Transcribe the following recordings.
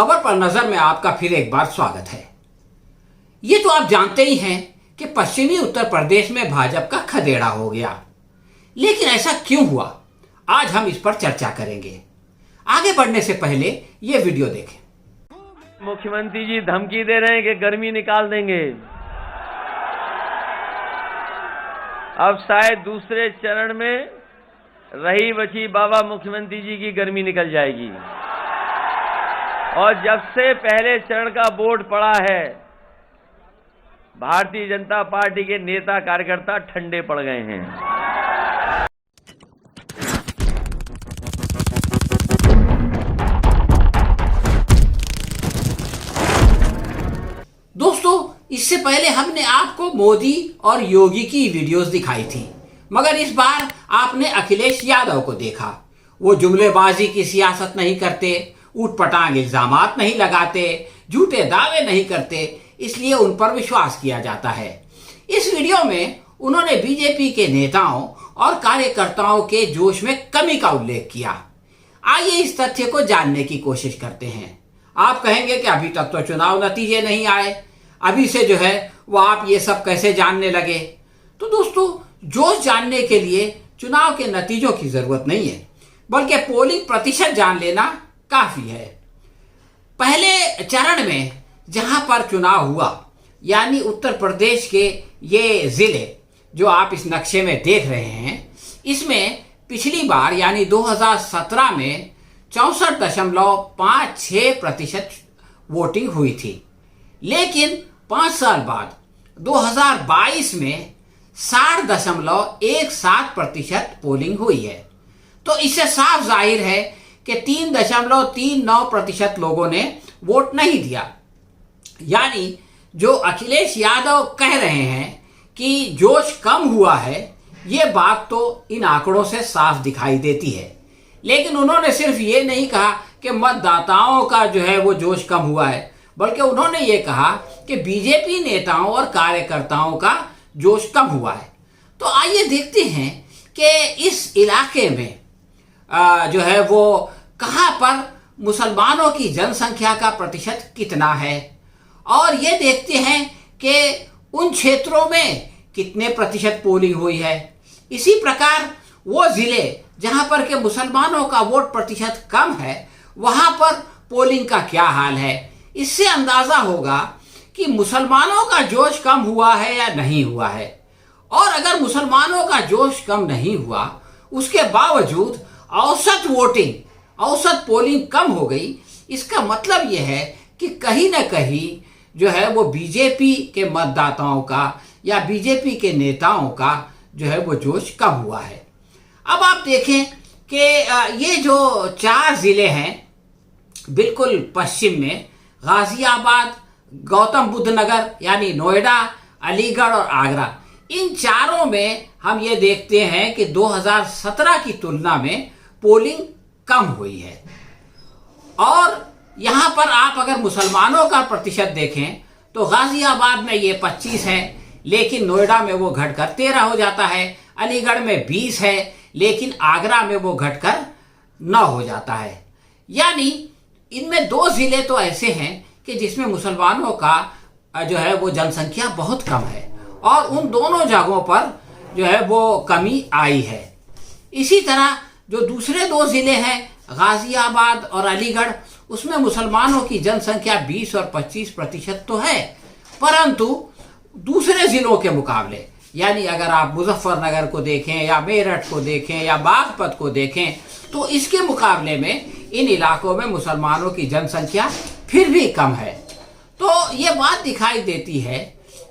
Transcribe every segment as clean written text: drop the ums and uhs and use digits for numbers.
खबर पर नजर में आपका फिर एक बार स्वागत है। ये तो आप जानते ही हैं कि पश्चिमी उत्तर प्रदेश में भाजपा का खदेड़ा हो गया, लेकिन ऐसा क्यों हुआ, आज हम इस पर चर्चा करेंगे। आगे बढ़ने से पहले ये वीडियो देखें। मुख्यमंत्री जी धमकी दे रहे हैं कि गर्मी निकाल देंगे। अब शायद दूसरे चरण में रही बची बाबा मुख्यमंत्री जी की गर्मी निकल जाएगी। और जब से पहले चरण का बोर्ड पड़ा है, भारतीय जनता पार्टी के नेता कार्यकर्ता ठंडे पड़ गए हैं। दोस्तों, इससे पहले हमने आपको मोदी और योगी की वीडियोस दिखाई थी, मगर इस बार आपने अखिलेश यादव को देखा। वो जुमलेबाजी की सियासत नहीं करते, ऊटपटांग इल्जामात नहीं लगाते, झूठे दावे नहीं करते, इसलिए उन पर विश्वास किया जाता है। इस वीडियो में उन्होंने बीजेपी के नेताओं और कार्यकर्ताओं के जोश में कमी का उल्लेख किया। आइए इस तथ्य को जानने की कोशिश करते हैं। आप कहेंगे कि अभी तक तो चुनाव नतीजे नहीं आए, अभी से जो है वो आप ये सब कैसे जानने लगे। तो दोस्तों, जोश जानने के लिए चुनाव के नतीजों की जरूरत नहीं है, बल्कि पोलिंग प्रतिशत जान लेना काफी है। पहले चरण में जहां पर चुनाव हुआ, यानी उत्तर प्रदेश के ये जिले जो आप इस नक्शे में देख रहे हैं, इसमें पिछली बार यानी 2017 में 64.56% वोटिंग हुई थी, लेकिन 5 साल बाद 2022 में 60.17% पोलिंग हुई है। तो इससे साफ जाहिर है कि 3.39% लोगों ने वोट नहीं दिया। यानी जो अखिलेश यादव कह रहे हैं कि जोश कम हुआ है, ये बात तो इन आंकड़ों से साफ दिखाई देती है। लेकिन उन्होंने सिर्फ ये नहीं कहा कि मतदाताओं का जो है वो जोश कम हुआ है, बल्कि उन्होंने ये कहा कि बीजेपी नेताओं और कार्यकर्ताओं का जोश कम हुआ है। तो आइए देखते हैं कि इस इलाके में जो है वो कहां पर मुसलमानों की जनसंख्या का प्रतिशत कितना है, और ये देखते हैं कि उन क्षेत्रों में कितने प्रतिशत पोलिंग हुई है। इसी प्रकार वो जिले जहां पर के मुसलमानों का वोट प्रतिशत कम है, वहां पर पोलिंग का क्या हाल है। इससे अंदाजा होगा कि मुसलमानों का जोश कम हुआ है या नहीं हुआ है। और अगर मुसलमानों का जोश कम नहीं हुआ, उसके बावजूद औसत पोलिंग कम हो गई, इसका मतलब यह है कि कहीं ना कहीं जो है वो बीजेपी के मतदाताओं का या बीजेपी के नेताओं का जो है वो जोश कम हुआ है। अब आप देखें कि ये जो 4 जिले हैं बिल्कुल पश्चिम में, गाजियाबाद, गौतम बुद्ध नगर यानी नोएडा, अलीगढ़ और आगरा, इन चारों में हम ये देखते हैं कि 2017 की तुलना में पोलिंग कम हुई है। और यहां पर आप अगर मुसलमानों का प्रतिशत देखें तो गाजियाबाद में ये 25 है, लेकिन नोएडा में वो घटकर 13 हो जाता है, अलीगढ़ में 20 है, लेकिन आगरा में वो घटकर 9 हो जाता है। यानी इनमें 2 जिले तो ऐसे हैं कि जिसमें मुसलमानों का जो है वो जनसंख्या बहुत कम है, और उन दोनों जगहों पर जो है वो कमी आई है। इसी तरह जो दूसरे 2 जिले हैं गाजियाबाद और अलीगढ़, उसमें मुसलमानों की जनसंख्या 20 और 25% तो है, परंतु दूसरे जिलों के मुकाबले, यानी अगर आप मुजफ्फरनगर को देखें या मेरठ को देखें या बागपत को देखें, तो इसके मुकाबले में इन इलाकों में मुसलमानों की जनसंख्या फिर भी कम है। तो ये बात दिखाई देती है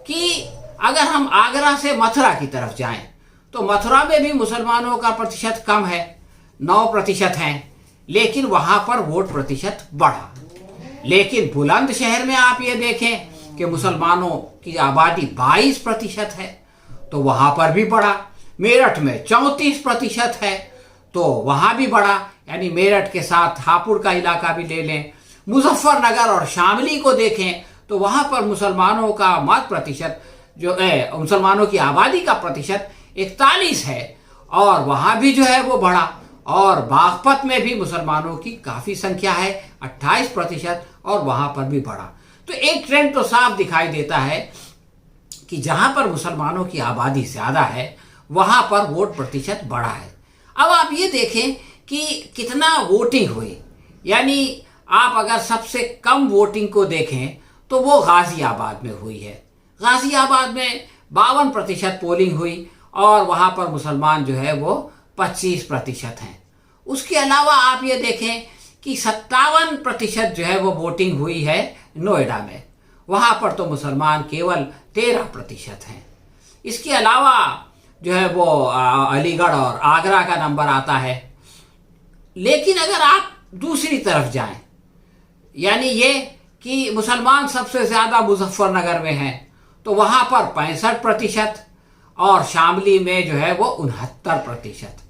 कि अगर हम आगरा से मथुरा की तरफ जाएं, तो मथुरा में भी मुसलमानों का प्रतिशत कम है, 9% हैं, लेकिन वहां पर वोट प्रतिशत बढ़ा। लेकिन बुलंदशहर में आप ये देखें कि मुसलमानों की आबादी 22% है, तो वहां पर भी बढ़ा। मेरठ में 34% है, तो वहां भी बढ़ा, यानी मेरठ के साथ हापुड़ का इलाका भी ले लें। मुजफ्फरनगर और शामली को देखें तो वहां पर मुसलमानों का मत प्रतिशत जो है, मुसलमानों की आबादी का प्रतिशत 41 है, और वहां भी जो है वो बढ़ा। और बागपत में भी मुसलमानों की काफ़ी संख्या है 28%, और वहाँ पर भी बढ़ा। तो एक ट्रेंड तो साफ दिखाई देता है कि जहाँ पर मुसलमानों की आबादी ज़्यादा है वहाँ पर वोट प्रतिशत बढ़ा है। अब आप ये देखें कि कितना वोटिंग हुई, यानी आप अगर सबसे कम वोटिंग को देखें तो वो गाज़ियाबाद में हुई है। गाज़ियाबाद में 52% पोलिंग हुई और वहाँ पर मुसलमान जो है वो 25% हैं। उसके अलावा आप ये देखें कि 57% जो है वो वोटिंग हुई है नोएडा में, वहाँ पर तो मुसलमान केवल 13% हैं। इसके अलावा जो है वो अलीगढ़ और आगरा का नंबर आता है। लेकिन अगर आप दूसरी तरफ जाएं, यानी ये कि मुसलमान सबसे ज़्यादा मुजफ्फरनगर में हैं, तो वहाँ पर 65% और शामली में जो है वो 69%।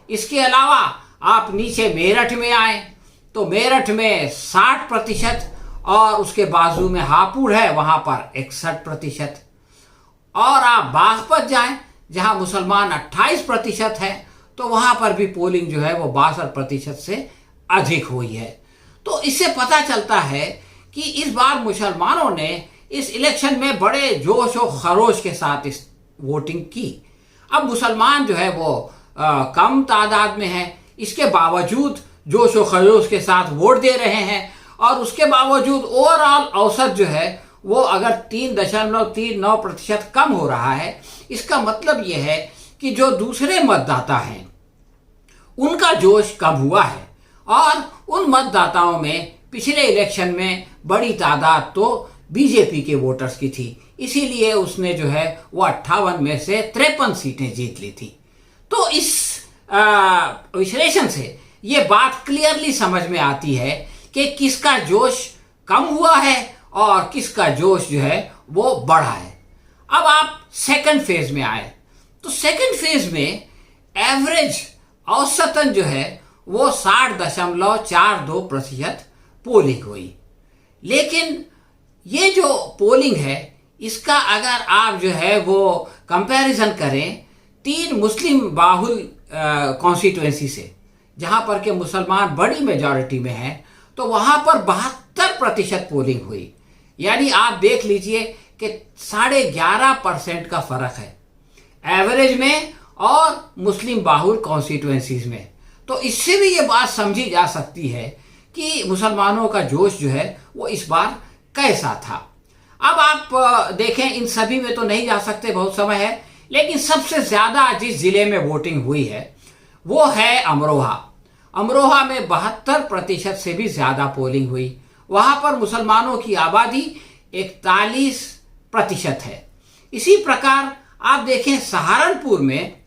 इसके अलावा आप नीचे मेरठ में आए तो मेरठ में 60% और उसके बाजू में हापुड़ है, वहाँ पर 61%। और आप बागपत जाएं जहाँ मुसलमान 28% है, तो वहाँ पर भी पोलिंग जो है वो 62% से अधिक हुई है। तो इससे पता चलता है कि इस बार मुसलमानों ने इस इलेक्शन में बड़े जोश और खरोश के साथ इस वोटिंग की। अब मुसलमान जो है वो कम तादाद में है, इसके बावजूद जोश और खरोश के साथ वोट दे रहे हैं, और उसके बावजूद ओवरऑल औसत जो है वो अगर 3.39% कम हो रहा है, इसका मतलब ये है कि जो दूसरे मतदाता हैं उनका जोश कम हुआ है। और उन मतदाताओं में पिछले इलेक्शन में बड़ी तादाद तो बीजेपी के वोटर्स की थी, इसीलिए उसने जो है वो 58 में से 53 सीटें जीत ली थी। तो इस विश्लेषण से ये बात क्लियरली समझ में आती है कि किसका जोश कम हुआ है और किसका जोश जो है वो बढ़ा है। अब आप सेकंड फेज में आए तो सेकंड फेज में एवरेज औसतन जो है वो 60.42% पोलिंग हुई। लेकिन ये जो पोलिंग है इसका अगर आप जो है वो कंपैरिजन करें 3 मुस्लिम बाहुल कॉन्स्टिट्यूएंसी से, जहां पर के मुसलमान बड़ी मेजॉरिटी में हैं, तो वहां पर 72% पोलिंग हुई। यानी आप देख लीजिए कि 11.5% का फर्क है एवरेज में और मुस्लिम बाहुल कॉन्स्टिट्यूएंसीज में। तो इससे भी ये बात समझी जा सकती है कि मुसलमानों का जोश जो है वो इस बार कैसा था। अब आप देखें, इन सभी में तो नहीं जा सकते, बहुत समय है, लेकिन सबसे ज्यादा जिस जिले में वोटिंग हुई है वो है अमरोहा। अमरोहा में 72% से भी ज्यादा पोलिंग हुई। वहां पर मुसलमानों की आबादी 41% है। इसी प्रकार आप देखें सहारनपुर में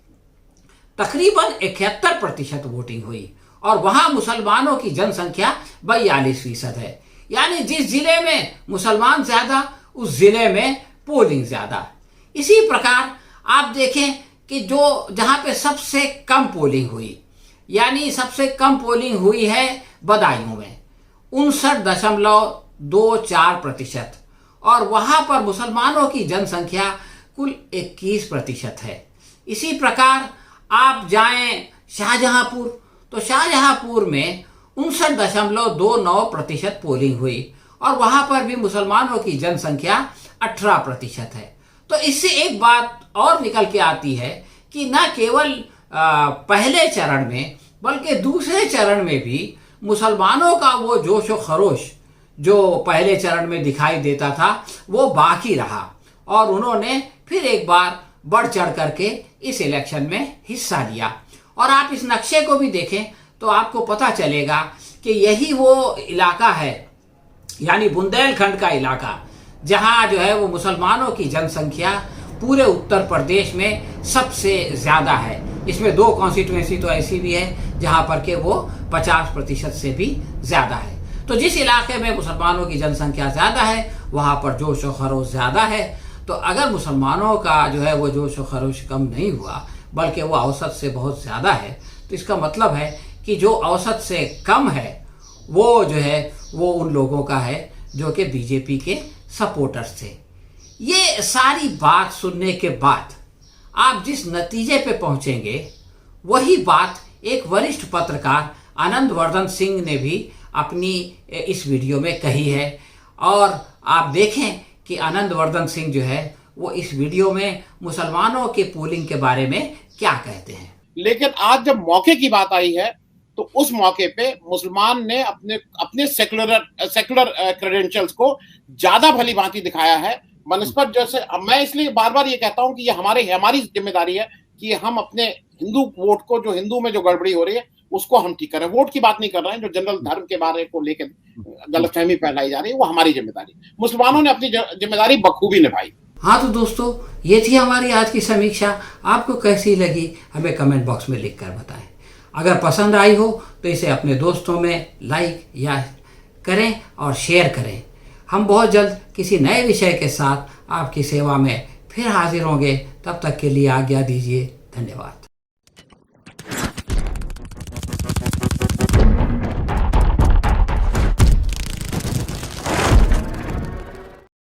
तकरीबन 71% वोटिंग हुई और वहां मुसलमानों की जनसंख्या 42% है। यानी जिस जिले में मुसलमान ज्यादा उस जिले में पोलिंग ज्यादा। इसी प्रकार आप देखें कि जो जहां पे सबसे कम पोलिंग हुई, यानी सबसे कम पोलिंग हुई है बदायूं में 59.24%, और वहां पर मुसलमानों की जनसंख्या कुल 21% है। इसी प्रकार आप जाएं शाहजहांपुर तो शाहजहांपुर में 59.29% पोलिंग हुई और वहां पर भी मुसलमानों की जनसंख्या 18% है। तो इससे एक बात और निकल के आती है कि न केवल पहले चरण में बल्कि दूसरे चरण में भी मुसलमानों का वो जोश व खरोश जो पहले चरण में दिखाई देता था वो बाकी रहा और उन्होंने फिर एक बार बढ़ चढ़ करके इस इलेक्शन में हिस्सा लिया। और आप इस नक्शे को भी देखें तो आपको पता चलेगा कि यही वो इलाका है, यानी बुंदेलखंड का इलाका, जहां जो है वो मुसलमानों की जनसंख्या पूरे उत्तर प्रदेश में सबसे ज़्यादा है। इसमें 2 कॉन्स्टिट्यूएंसी तो ऐसी भी है जहां पर के वो 50% से भी ज़्यादा है। तो जिस इलाके में मुसलमानों की जनसंख्या ज़्यादा है वहां पर जोश व खरोश ज़्यादा है। तो अगर मुसलमानों का जो है वो जोश व खरोश कम नहीं हुआ बल्कि वो औसत से बहुत ज़्यादा है, तो इसका मतलब है कि जो औसत से कम है वो जो है वो उन लोगों का है जो कि बीजेपी के सपोर्टर्स थे। ये सारी बात सुनने के बाद आप जिस नतीजे पे पहुंचेंगे वही बात एक वरिष्ठ पत्रकार आनंद वर्धन सिंह ने भी अपनी इस वीडियो में कही है। और आप देखें कि आनंद वर्धन सिंह जो है वो इस वीडियो में मुसलमानों के पोलिंग के बारे में क्या कहते हैं। लेकिन आज जब मौके की बात आई है तो उस मौके पे मुसलमान ने अपने सेकुलर क्रेडेंशियल्स को ज्यादा भली भांति दिखाया है बनस्पत। जैसे मैं इसलिए बार बार ये कहता हूं कि ये हमारी जिम्मेदारी है कि हम अपने हिंदू वोट को, जो हिंदू में जो गड़बड़ी हो रही है उसको हम ठीक करें। वोट की बात नहीं कर रहे हैं, जो जनरल धर्म के बारे को लेकर गलतफहमी फैलाई जा रही है वो हमारी जिम्मेदारी। मुसलमानों ने अपनी जिम्मेदारी बखूबी निभाई। हाँ तो दोस्तों, ये थी हमारी आज की समीक्षा। आपको कैसी लगी हमें कमेंट बॉक्स में लिखकर बताएं। अगर पसंद आई हो तो इसे अपने दोस्तों में लाइक या करें और शेयर करें। हम बहुत जल्द किसी नए विषय के साथ आपकी सेवा में फिर हाजिर होंगे। तब तक के लिए आज्ञा दीजिए। धन्यवाद।